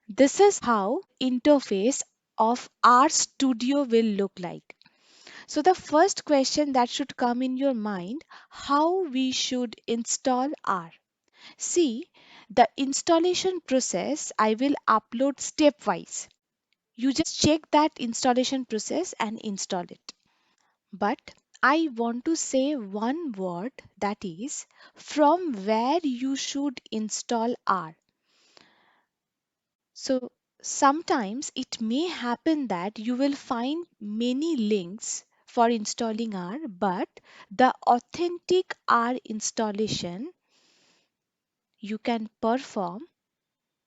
This is how interface of R Studio will look like. So the first question that should come in your mind, how we should install R. See, the installation process I will upload stepwise. You just check that installation process and install it. But I want to say one word, that is from where you should install R. So sometimes it may happen that you will find many links for installing R, but the authentic R installation you can perform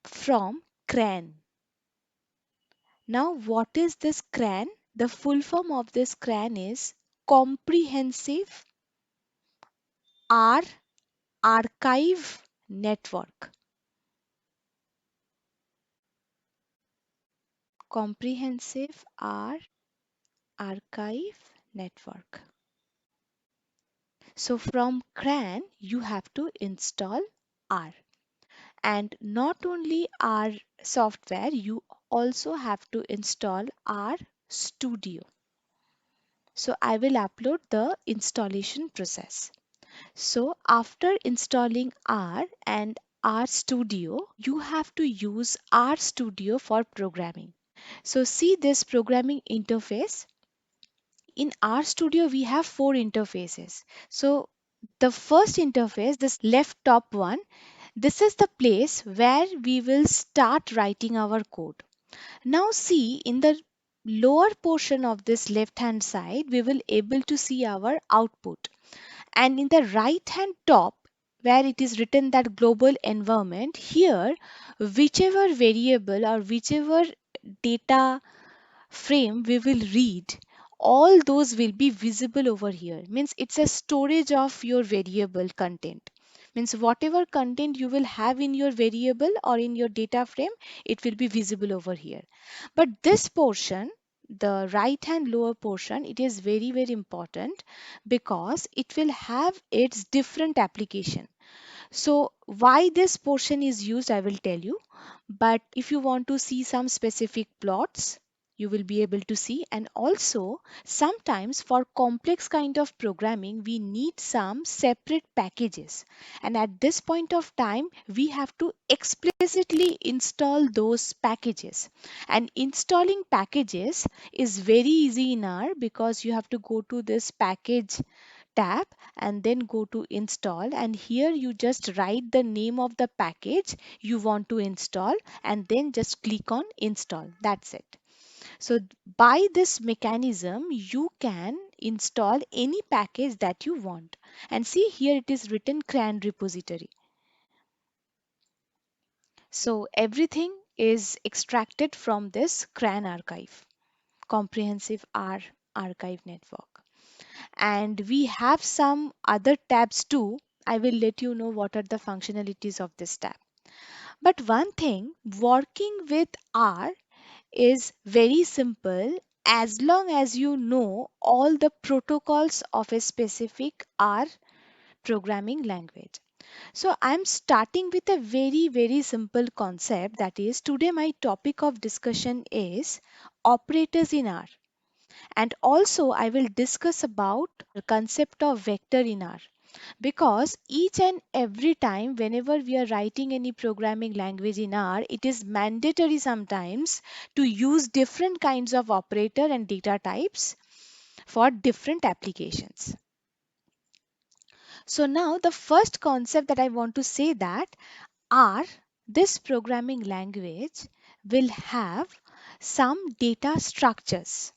from CRAN. Now, what is this CRAN? The full form of this CRAN is Comprehensive R Archive Network. Comprehensive R Archive Network. So from CRAN, you have to install R. And not only R software, you also have to install R Studio. So I will upload the installation process. So after installing R and R Studio, you have to use R Studio for programming. So see this programming interface. In R Studio, we have four interfaces. So the first interface, this left top one, this is the place where we will start writing our code. Now see in the lower portion of this left hand side, we will able to see our output. And in the right hand top, where it is written that global environment, here whichever variable or whichever data frame we will read, all those will be visible over here. Means it's a storage of your variable content. Means whatever content you will have in your variable or in your data frame, it will be visible over here. But this portion, the right hand lower portion, it is very important because it will have its different application. So why this portion is used, I will tell you. But if you want to see some specific plots, you will be able to see. And also sometimes for complex kind of programming, we need some separate packages. And at this point of time, we have to explicitly install those packages. And installing packages is very easy in R because you have to go to this package tab and then go to install, and here you just write the name of the package you want to install and then just click on install. That's it. So by this mechanism you can install any package that you want. And see here it is written CRAN repository. So everything is extracted from this CRAN archive, comprehensive R archive network. And we have some other tabs too. I will let you know what are the functionalities of this tab. But one thing, working with R is very simple as long as you know all the protocols of a specific R programming language. So I'm starting with a very simple concept, that is today my topic of discussion is operators in R. And also I will discuss about the concept of vector in R, because each and every time whenever we are writing any programming language in R, it is mandatory sometimes to use different kinds of operator and data types for different applications. So now the first concept that I want to say, that R, this programming language, will have some data structures.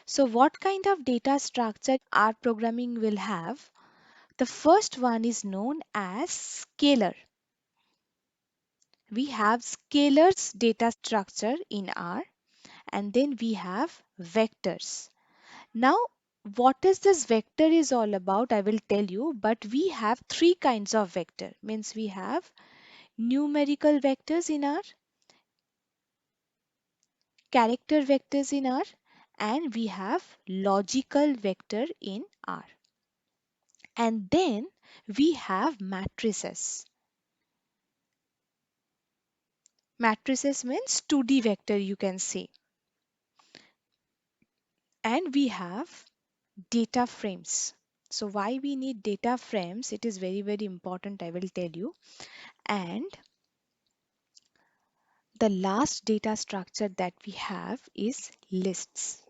So what kind of data structure R programming will have? The first one is known as scalar. We have scalars data structure in R, and then we have vectors. Now, what is this vector is all about, I will tell you, but we have three kinds of vector. Means we have numerical vectors in R, character vectors in R, and we have logical vector in R. And then we have matrices. Matrices means 2D vector, you can say. And we have data frames. So why we need data frames? It is very, very important, I will tell you. And the last data structure that we have is lists.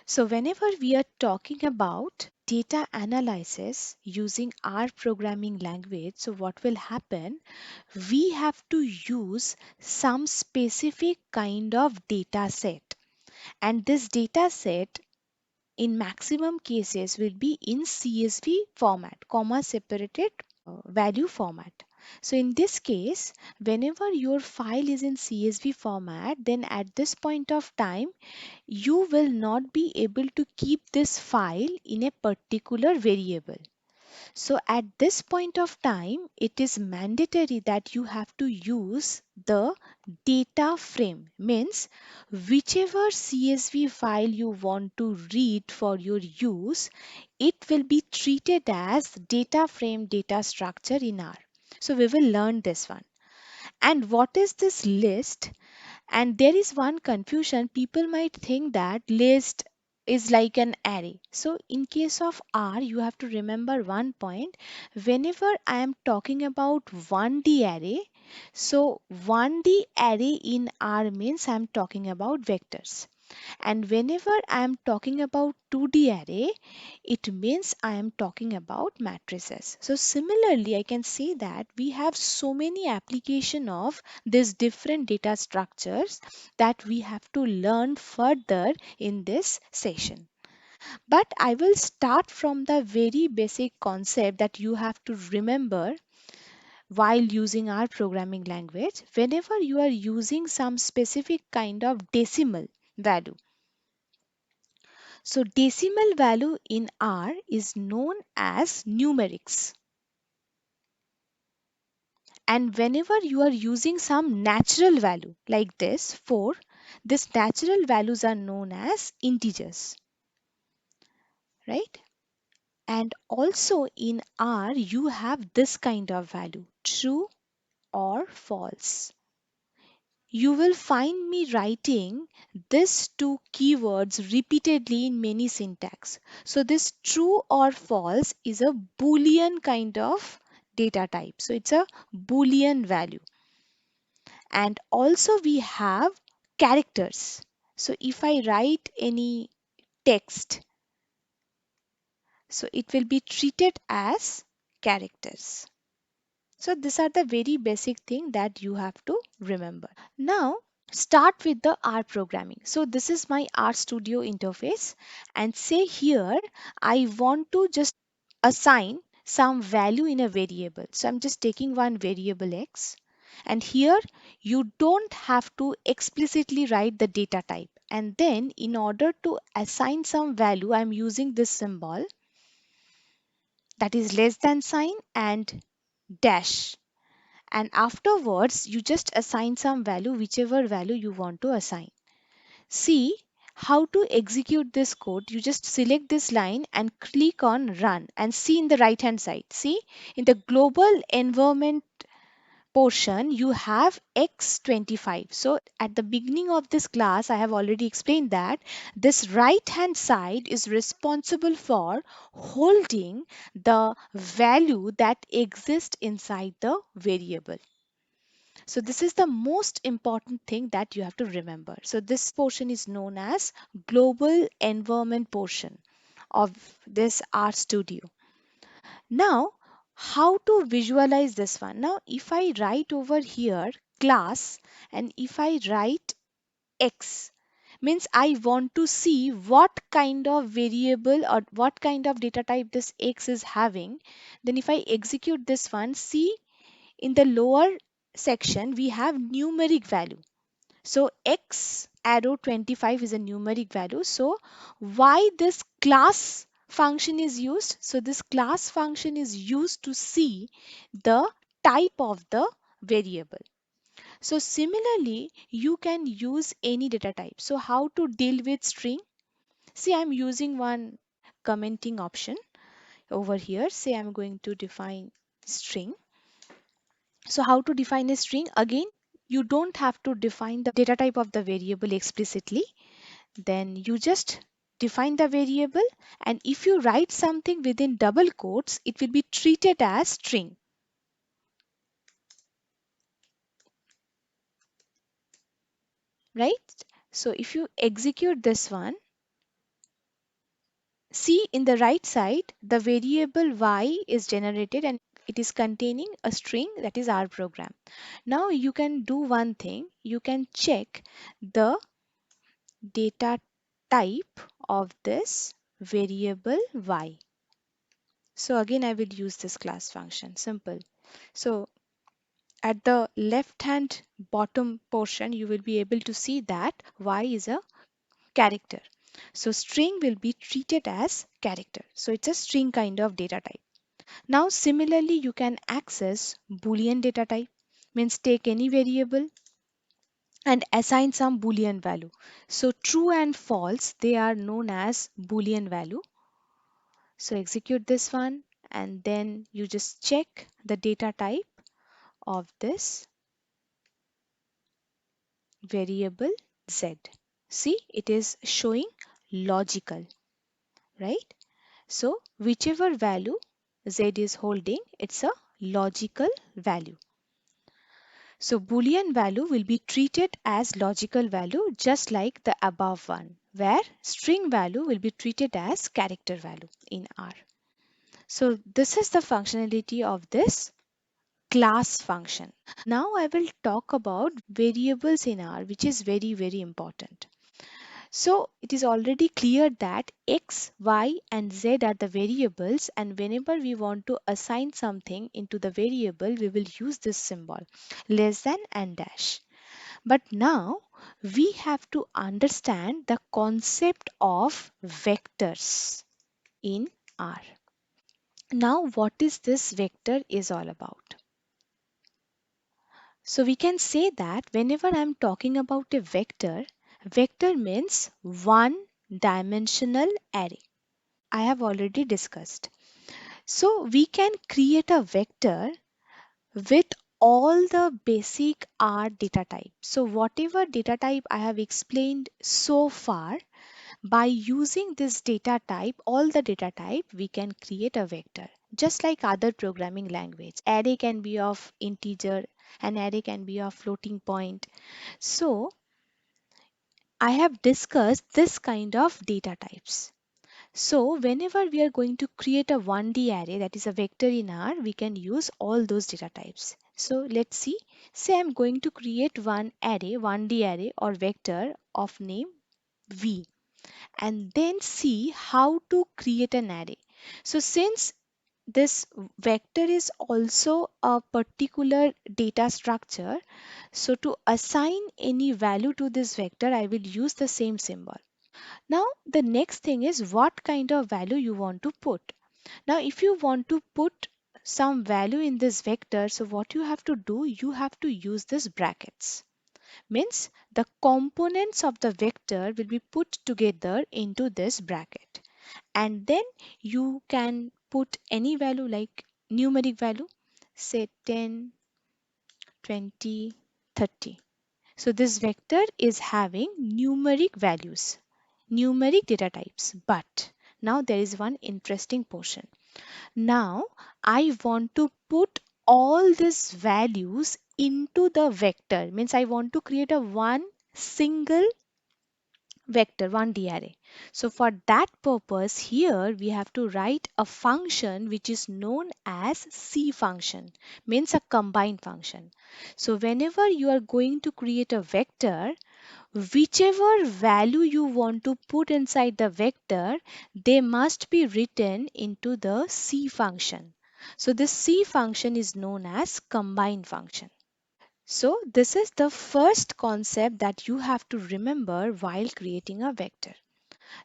So whenever we are talking about data analysis using R programming language, so what will happen? We have to use some specific kind of data set. And this data set in maximum cases will be in CSV format, comma separated value format. So in this case, whenever your file is in CSV format, then at this point of time, you will not be able to keep this file in a particular variable. So at this point of time, it is mandatory that you have to use the data frame, means whichever CSV file you want to read for your use, it will be treated as data frame data structure in R. So we will learn this one. And what is this list? And there is one confusion. People might think that list is like an array. So in case of R, you have to remember one point. Whenever I am talking about 1D array, so 1D array in R means I am talking about vectors. And whenever I am talking about 2D array, it means I am talking about matrices. So similarly, I can say that we have so many application of these different data structures that we have to learn further in this session. But I will start from the very basic concept that you have to remember while using our programming language. Whenever you are using some specific kind of decimal value, so decimal value in R is known as numerics. And whenever you are using some natural value like this 4, this natural values are known as integers, right? And also in R you have this kind of value, true or false. You will find me writing these two keywords repeatedly in many syntax. So this true or false is a boolean kind of data type. So it's a boolean value. And also we have characters. So if I write any text, so it will be treated as characters. So these are the very basic thing that you have to remember. Now start with the R programming. So this is my R Studio interface, and say here I want to just assign some value in a variable. So I'm just taking one variable X, and here you don't have to explicitly write the data type. And then in order to assign some value, I'm using this symbol, that is less than sign and dash, and afterwards you just assign some value, whichever value you want to assign. See how to execute this code. You just select this line and click on run, and see in the right hand side, see in the global environment portion you have x25. So at the beginning of this class I have already explained that this right hand side is responsible for holding the value that exists inside the variable. So this is the most important thing that you have to remember. So this portion is known as global environment portion of this R Studio. Now, how to visualize this one? Now, if I write over here class, and if I write X, means I want to see what kind of variable or what kind of data type this X is having. Then if I execute this one, see in the lower section we have numeric value. So x arrow 25 is a numeric value. So why this class function is used? So this class function is used to see the type of the variable. So similarly you can use any data type. So how to deal with string? See, I'm using one commenting option. over here, say I'm going to define string. So how to define a string? Again, you don't have to define the data type of the variable explicitly. Then you just define the variable, and if you write something within double quotes, it will be treated as string, right? So if you execute this one, see in the right side, the variable y is generated and it is containing a string, that is our program. Now you can do one thing, you can check the data type of this variable y. So again, I will use this class function, simple. So at the left hand bottom portion, you will be able to see that y is a character. So string will be treated as character. So it's a string kind of data type. Now similarly, you can access Boolean data type, means take any variable and assign some Boolean value. So true and false, they are known as Boolean value. So execute this one and then you just check the data type of this variable z. See, it is showing logical, right? So whichever value z is holding, it's a logical value. So Boolean value will be treated as logical value just like the above one, where string value will be treated as character value in R. So this is the functionality of this class function. Now I will talk about variables in R, which is very important. So it is already clear that x, y and z are the variables, and whenever we want to assign something into the variable, we will use this symbol less than and dash. But now we have to understand the concept of vectors in R. Now what is this vector is all about? So we can say that whenever I'm talking about a vector, vector means one dimensional array. I have already discussed. So we can create a vector with all the basic R data type. So whatever data type I have explained so far, by using this data type, all the data type, we can create a vector. Just like other programming language, array can be of integer, an array can be of floating point. So I have discussed this kind of data types. So whenever we are going to create a 1D array, that is a vector in R, we can use all those data types. So let's see. Say I'm going to create one array, 1D array or vector of name V, and then see how to create an array. So since this vector is also a particular data structure, so to assign any value to this vector, I will use the same symbol. Now the next thing is what kind of value you want to put. Now if you want to put some value in this vector, so what you have to do, you have to use this brackets. Means the components of the vector will be put together into this bracket, and then you can put any value like numeric value, say 10, 20, 30. So this vector is having numeric values, numeric data types. But now there is one interesting portion. Now I want to put all these values into the vector. Means I want to create a one single vector, one D array. So for that purpose, here we have to write a function which is known as C function, means a combined function. So whenever you are going to create a vector, whichever value you want to put inside the vector, they must be written into the C function. So this C function is known as combined function. So this is the first concept that you have to remember while creating a vector.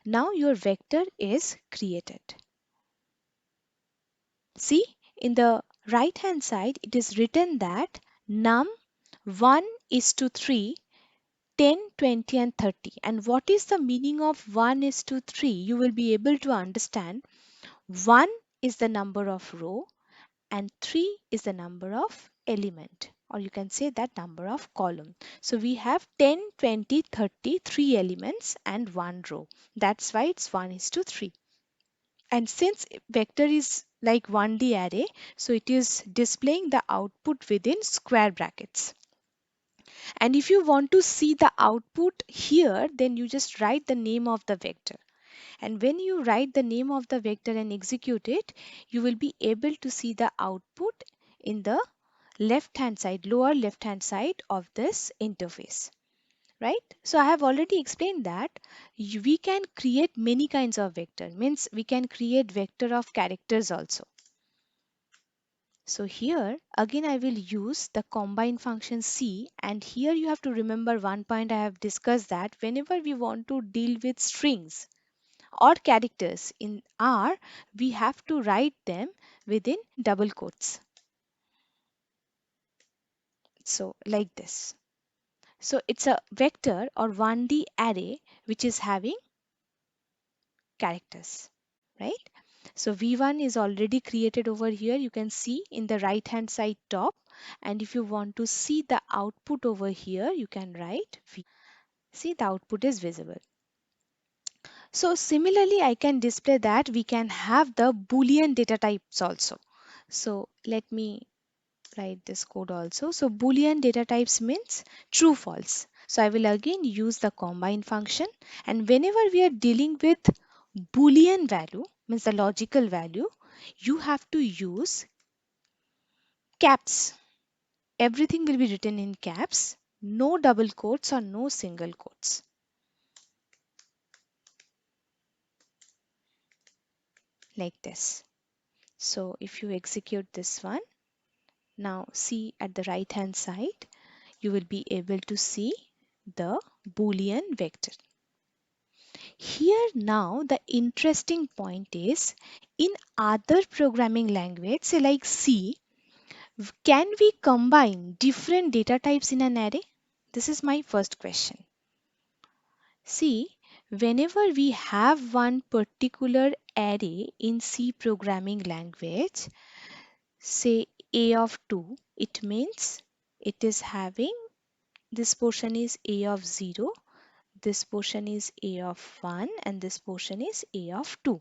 Now your vector is created. See, in the right hand side, it is written that num 1 is to 3, 10, 20 and 30. And what is the meaning of 1 is to 3? You will be able to understand. 1 is the number of row and 3 is the number of element, or you can say that number of column. So we have 10, 20, 30, 3 elements and 1 row. That's why it's 1 is to 3. And since vector is like 1D array, so it is displaying the output within square brackets. And if you want to see the output here, then you just write the name of the vector. And when you write the name of the vector and execute it, you will be able to see the output in the left hand side, lower left hand side of this interface. Right? So I have already explained that we can create many kinds of vector. Means we can create vector of characters also. So here again I will use the combine function C, and here you have to remember one point I have discussed, that whenever we want to deal with strings or characters in R, we have to write them within double quotes. So like this. So it's a vector or 1D array which is having characters, right? So V1 is already created over here. You can see in the right hand side top. And if you want to see the output over here, you can write V. See, the output is visible. So similarly, I can display that we can have the Boolean data types also. So let me write this code also. So Boolean data types means true false. So I will again use the combine function, and whenever we are dealing with Boolean value, means the logical value, you have to use caps. Everything will be written in caps, no double quotes or no single quotes. Like this. So if you execute this one, now see at the right hand side, you will be able to see the Boolean vector. Here now the interesting point is, in other programming language, say like C, can we combine different data types in an array? This is my first question. See, whenever we have one particular array in C programming language, say A of 2, it means it is having, this portion is A of 0, this portion is A of 1, and this portion is A of 2.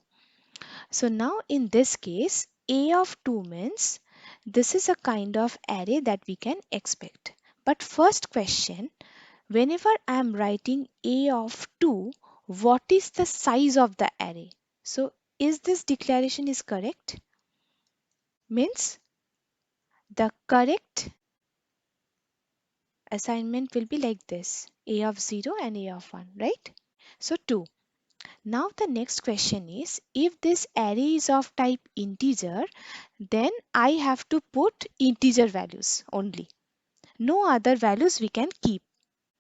So now in this case, A of 2 means this is a kind of array that we can expect. But first question, whenever I am writing A of 2, what is the size of the array? So is this declaration is correct? Means the correct assignment will be like this, A of 0 and A of 1, right? So 2. Now the next question is, if this array is of type integer, then I have to put integer values only. No other values we can keep,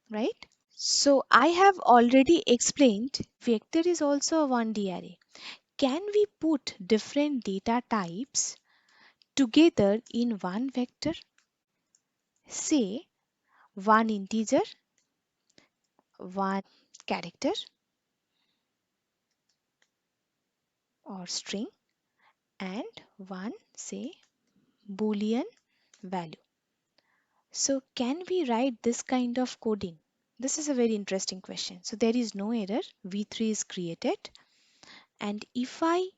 right? So I have already explained vector is also a 1D array. Can we put different data types together in one vector? Say one integer, one character or string, and one, say, Boolean value. So can we write this kind of coding? This is a very interesting question. So there is no error. V3 is created. And if I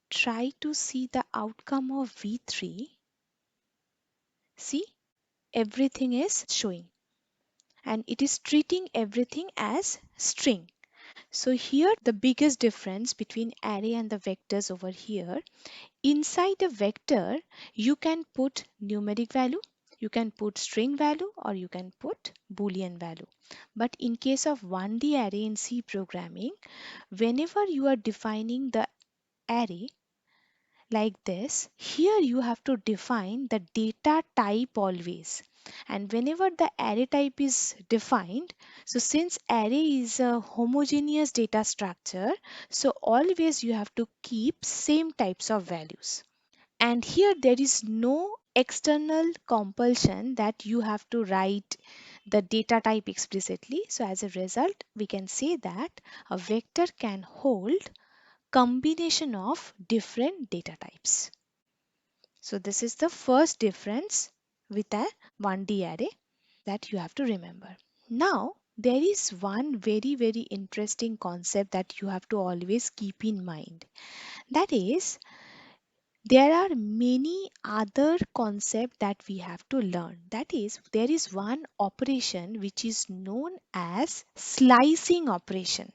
try to see the outcome of V3, see, everything is showing. And it is treating everything as string. So here the biggest difference between array and the vectors over here, inside a vector, you can put numeric value, you can put string value, or you can put Boolean value. But in case of 1D array in C programming, whenever you are defining the array like this, here you have to define the data type always. And whenever the array type is defined, so since array is a homogeneous data structure, so always you have to keep same types of values. And here there is no external compulsion that you have to write the data type explicitly. So as a result, we can say that a vector can hold combination of different data types. So this is the first difference with a 1D array that you have to remember. Now, there is one very interesting concept that you have to always keep in mind. That is, there are many other concepts that we have to learn. That is, there is one operation which is known as slicing operation.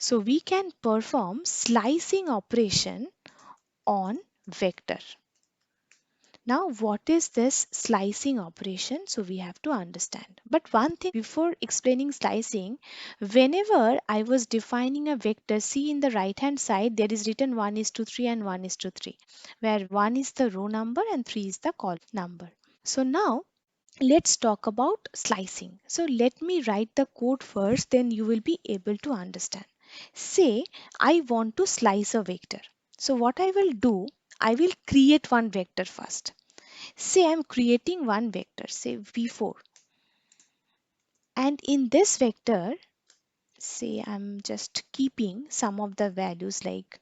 So we can perform slicing operation on vector. Now, what is this slicing operation? So we have to understand. But one thing before explaining slicing, whenever I was defining a vector, see in the right hand side, there is written 1 is to 3 and 1 is to 3, where 1 is the row number and 3 is the column number. So now let's talk about slicing. So let me write the code first, then you will be able to understand. Say I want to slice a vector. So what I will do, I will create one vector first. Say I'm creating one vector, say v4. And in this vector, say I'm just keeping some of the values like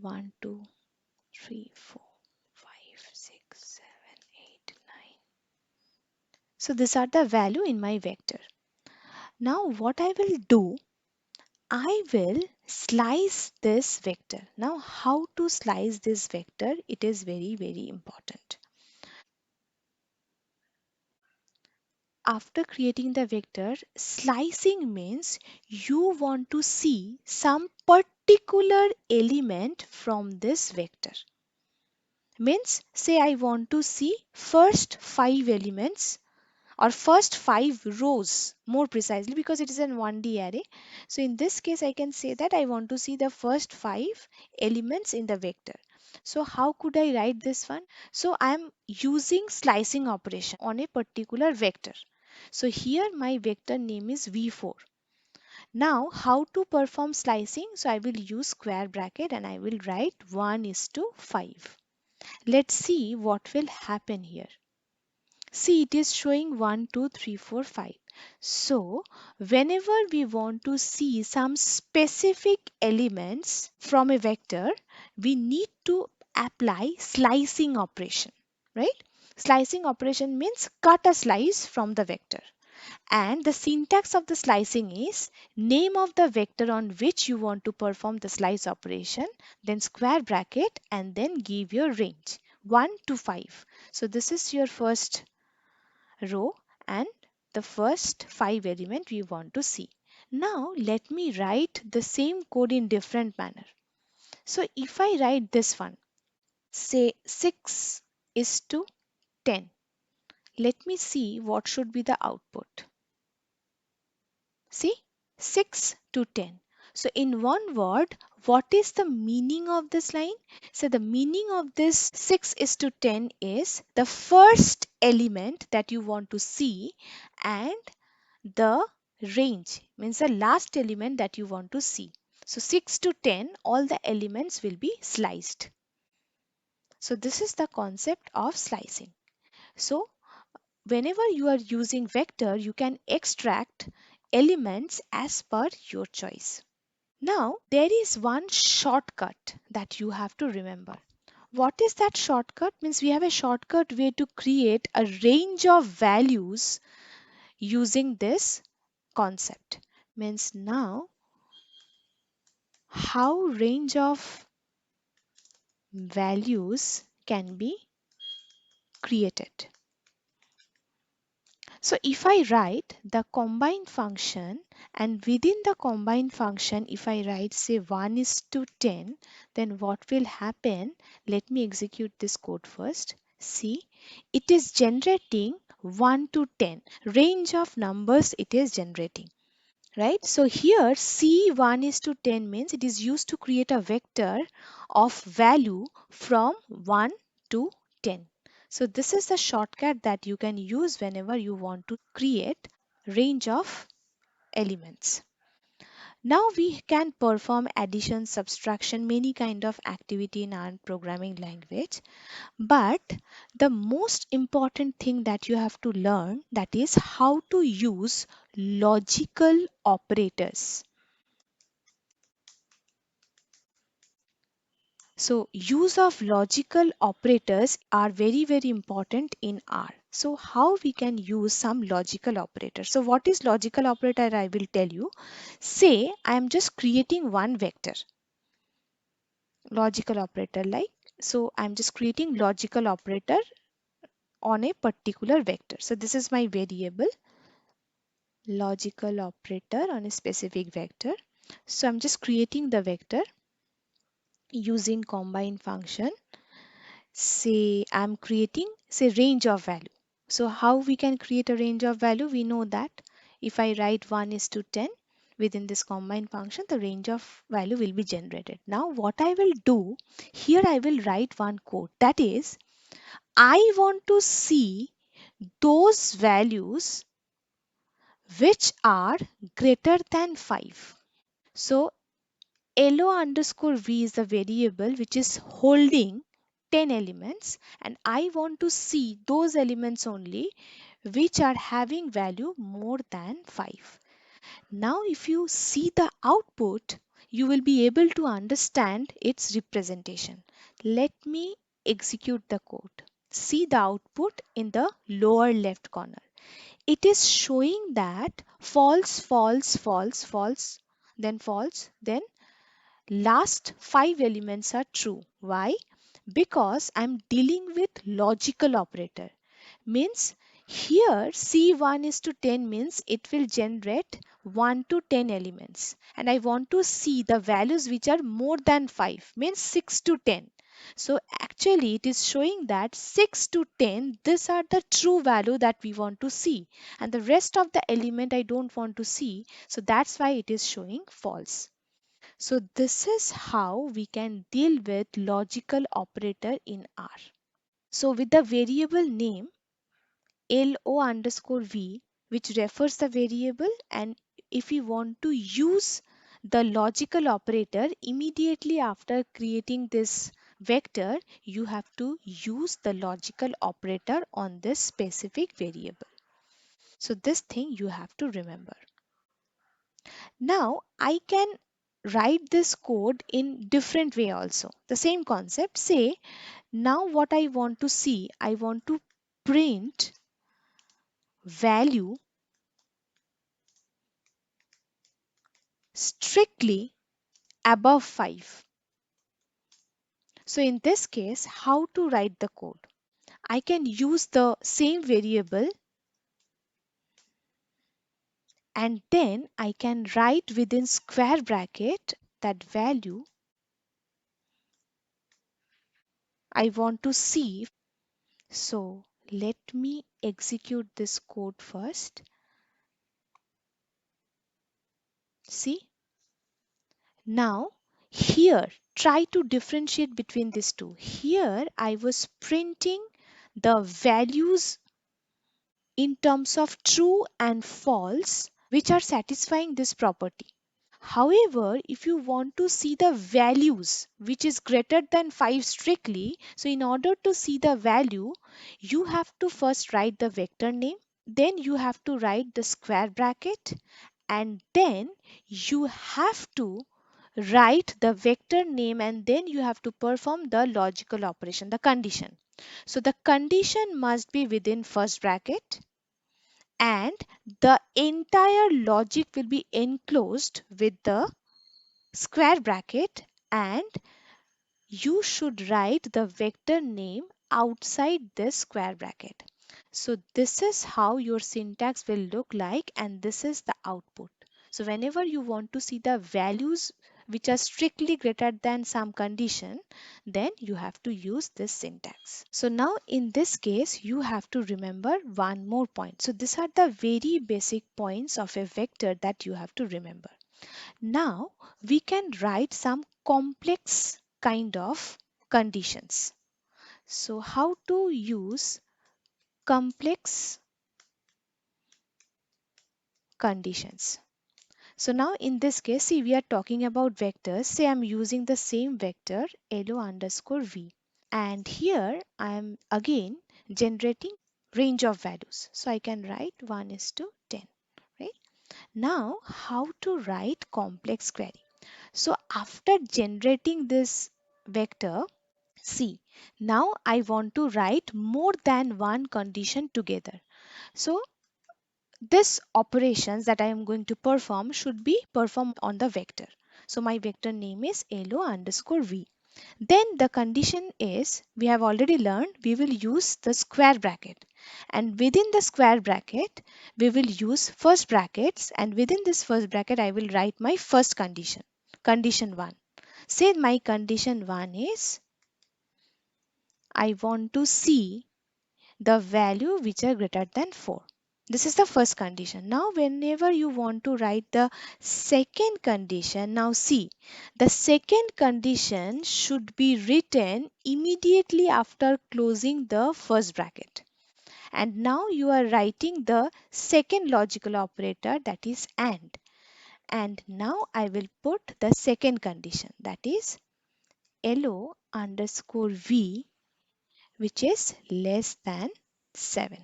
1, 2, 3, 4, 5, 6, 7, 8, 9. So these are the value in my vector. Now what I will do, I will slice this vector. Now how to slice this vector? It is very important. After creating the vector, slicing means you want to see some particular element from this vector. Means say I want to see first 5 elements or first 5 rows more precisely, because it is an 1D array. So in this case I can say that I want to see the first 5 elements in the vector. So how could I write this one? So I am using slicing operation on a particular vector. So here my vector name is v4. Now how to perform slicing? So I will use square bracket and I will write 1 is to 5. Let's see what will happen here. See, it is showing 1, 2, 3, 4, 5. So, whenever we want to see some specific elements from a vector, we need to apply slicing operation, right? Slicing operation means cut a slice from the vector. And the syntax of the slicing is name of the vector on which you want to perform the slice operation, then square bracket and then give your range 1 to 5. So this is your first row and the first 5 element we want to see. Now let me write the same code in different manner. So if I write this one, say 6 is to 10. Let me see what should be the output. See, 6 to 10. So in one word, what is the meaning of this line? So the meaning of this 6 is to 10 is the first element that you want to see, and the range means the last element that you want to see. So 6 to 10, all the elements will be sliced. So this is the concept of slicing. So whenever you are using vector, you can extract elements as per your choice. Now there is one shortcut that you have to remember. What is that shortcut? Means we have a shortcut way to create a range of values using this concept. Means now how range of values can be created. So if I write the combine function, and within the combine function if I write say 1 is to 10, then what will happen? Let me execute this code first. See, it is generating 1 to 10 range of numbers it is generating. Right? So here C1 is to 10 means it is used to create a vector of value from 1 to 10. So this is the shortcut that you can use whenever you want to create range of elements. Now we can perform addition, subtraction, many kind of activity in our programming language. But the most important thing that you have to learn, that is how to use logical operators. So use of logical operators are very, very important in R. So how we can use some logical operator? So what is logical operator? I will tell you. Say I am just creating one vector. Logical operator like, so I'm just creating logical operator on a particular vector. So this is my variable logical operator on a specific vector. So I'm just creating the vector using combine function. Say I'm creating say range of value. So how we can create a range of value? We know that if I write 1 is to 10 within this combine function, the range of value will be generated. Now what I will do here, I will write one code, that is I want to see those values which are greater than 5. So lo underscore v is the variable which is holding 10 elements, and I want to see those elements only which are having value more than 5. Now if you see the output, you will be able to understand its representation. Let me execute the code. See the output in the lower left corner. It is showing that false, false, false, false, then false, then last 5 elements are true. Why? Because I'm dealing with logical operator. Means here C1 is to 10 means it will generate 1 to 10 elements. And I want to see the values which are more than 5 means 6 to 10. So actually it is showing that 6 to 10, these are the true value that we want to see. And the rest of the element I don't want to see. So that's why it is showing false. So this is how we can deal with logical operator in R. So with the variable name lo underscore v, which refers the variable, and if we want to use the logical operator immediately after creating this vector, you have to use the logical operator on this specific variable. So this thing you have to remember. Now I can write this code in different way also. The same concept. Say now what I want to see, I want to print value strictly above 5. So in this case, how to write the code? I can use the same variable and then I can write within square bracket that value I want to see. So let me execute this code first. See, now here try to differentiate between these two. Here I was printing the values in terms of true and false which are satisfying this property. However, if you want to see the values which is greater than 5 strictly, so in order to see the value, you have to first write the vector name, then you have to write the square bracket, and then you have to write the vector name, and then you have to perform the logical operation, the condition. So the condition must be within first bracket, and the entire logic will be enclosed with the square bracket, and you should write the vector name outside this square bracket. So this is how your syntax will look like, and this is the output. So whenever you want to see the values which are strictly greater than some condition, then you have to use this syntax. So now in this case, you have to remember one more point. So these are the very basic points of a vector that you have to remember. Now we can write some complex kind of conditions. So how to use complex conditions? So now in this case, see, we are talking about vectors. Say I'm using the same vector lo underscore v, and here I am again generating range of values. So I can write 1 is to 10, right? Now how to write complex query? So after generating this vector C. Now I want to write more than one condition together. So this operations that I am going to perform should be performed on the vector. So my vector name is LO underscore V. Then the condition is, we have already learned, we will use the square bracket. And within the square bracket, we will use first brackets. And within this first bracket, I will write my first condition. Condition 1. Say my condition 1 is, I want to see the value which are greater than 4. This is the first condition. Now whenever you want to write the second condition, now see, the second condition should be written immediately after closing the first bracket. And now you are writing the second logical operator, that is AND. And now I will put the second condition, that is LO underscore V, which is less than 7.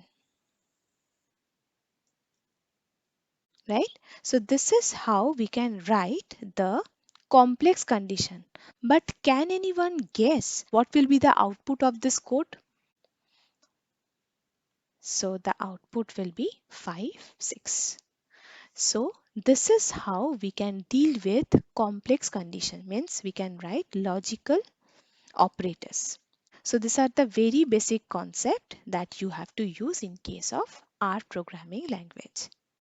Right? So this is how we can write the complex condition. But can anyone guess what will be the output of this code? So the output will be 5, 6. So this is how we can deal with complex condition, means we can write logical operators. So these are the very basic concept that you have to use in case of R programming language.